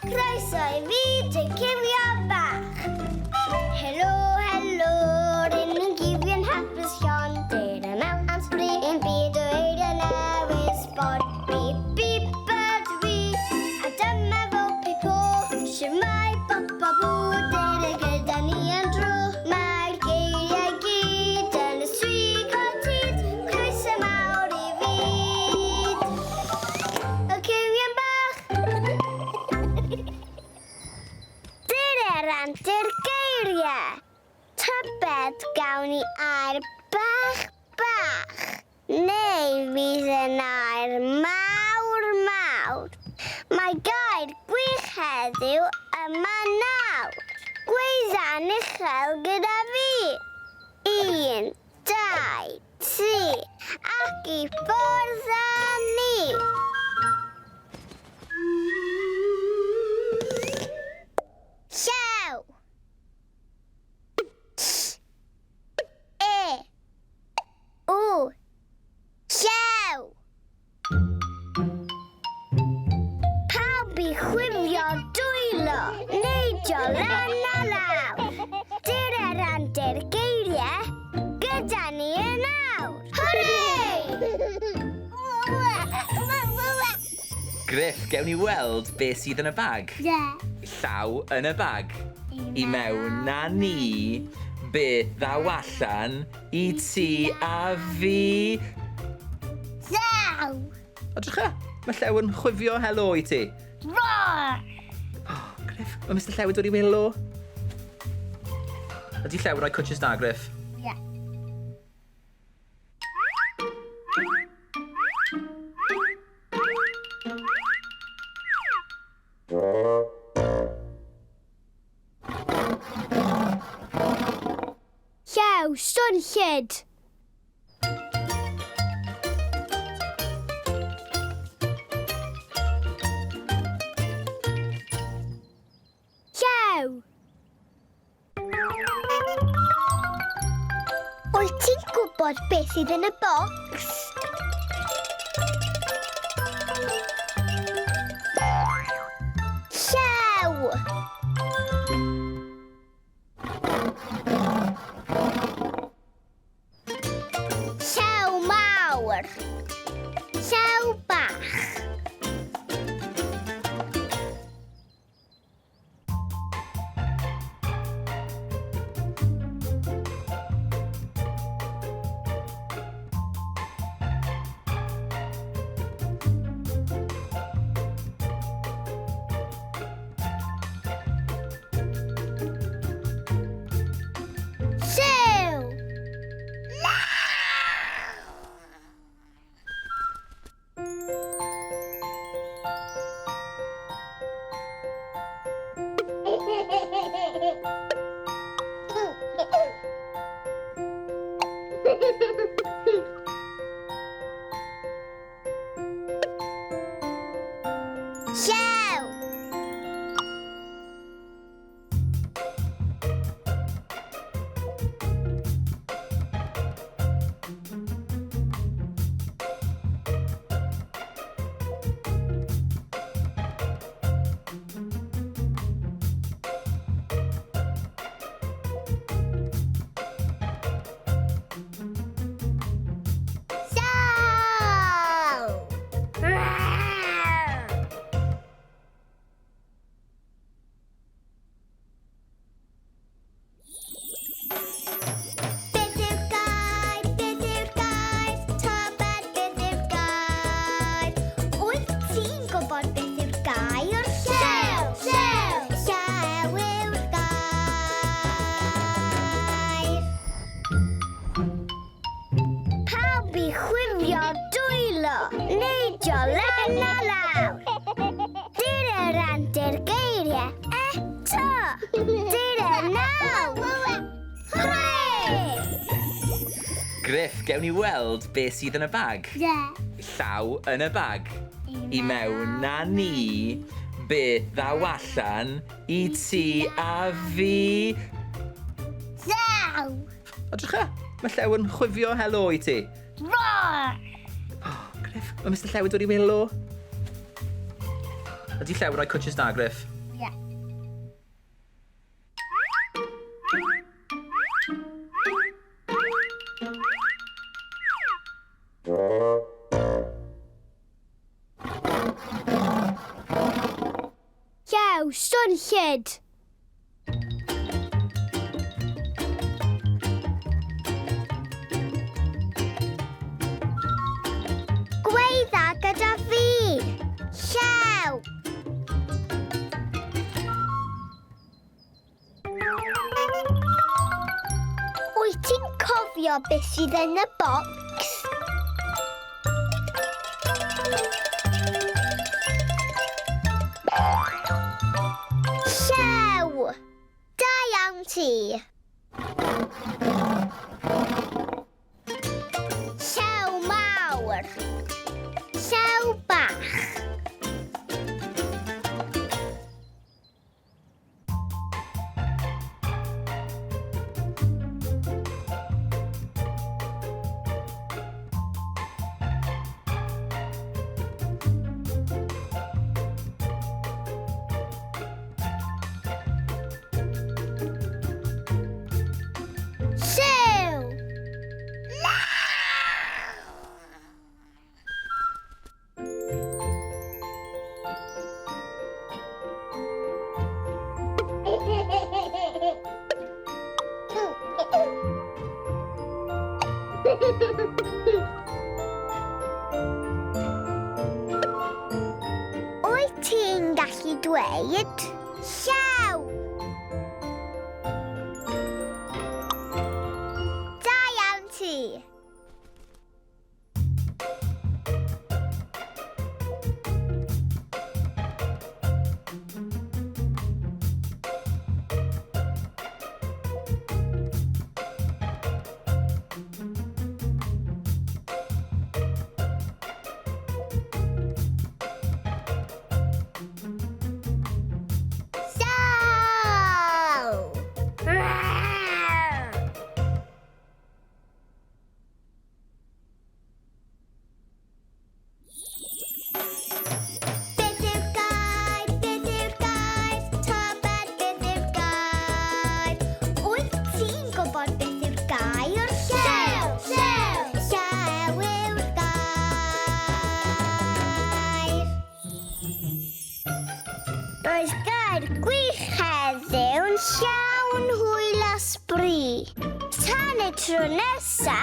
Croeso I fideo Cywion Bach. Helo, helo, rydyn ni'n Cywion hapus Sion. Dyn y mewn am sbrin yn byd o eiriau newydd sport. Bip, bip, byd fi, a dyma fo pipo. Siwmai, bop, bop, dyn y gyda ni yn dro. Mae'r geiriau gyd yn y swig o tyd. Croeso mawr I fyd. Y Cywion Bach. Rantir geiriau. Tybed gawn ni air bach bach. Neu fydd yn air mawr mawr. Mae gair gwych heddiw yma nawr. Gweiddan uchel gyda fi. 1, 2, 3 ac I ffwrdd â ni. Llew. W. Llew. Pawb I chwifio dwylo, neidio lan a lawr. Dyr randir geiriau, gyda ni yn awr. Hwrei! Griff, gewn ni weld beth sydd yn y bag. Llaw yn y bag. I mewn na ni, beth ddaw allan I ti a fi. Llew. Odrych mae Llew yn chwifio helo I ti. Rrraw. Griff, mae Mr Llew wedi dod I welo. Ydy Llew yn rhoi cwtches da, Griff? Ie. Llew, swnllyd. Llew. Wyt ti'n gwybod beth sydd yn y bocs? Llew. Llew mawr. Llew bach. Llew. Llew. Neidio lan a lawr. Dyr randir geiriau eto. Dyr nawr. Hwrei! Griff, gewn ni weld beth sydd yn y bag. Llaw yn y bag. I mewn na ni, beth ddaw allan I ti a fi. Llew. Odrych mae Llew yn chwifio helo I ti. Rrraw. Griff, mae Mr Llew wedi dod I welo. Ydy Llew yn rhoi cwtches da, Griff? Llew, swnllyd. Gweidda gyda fi. Llew. Wyt ti'n cofio beth sydd yn y bocs? Llew! Da iawn ti. Llew mawr. Llew bach. Llew! Wyt ti'n gallu dweud llew? Da iawn ti. Roedd gair gwych heddiw'n llawn hwyl a sbri. Tan y tro nesa,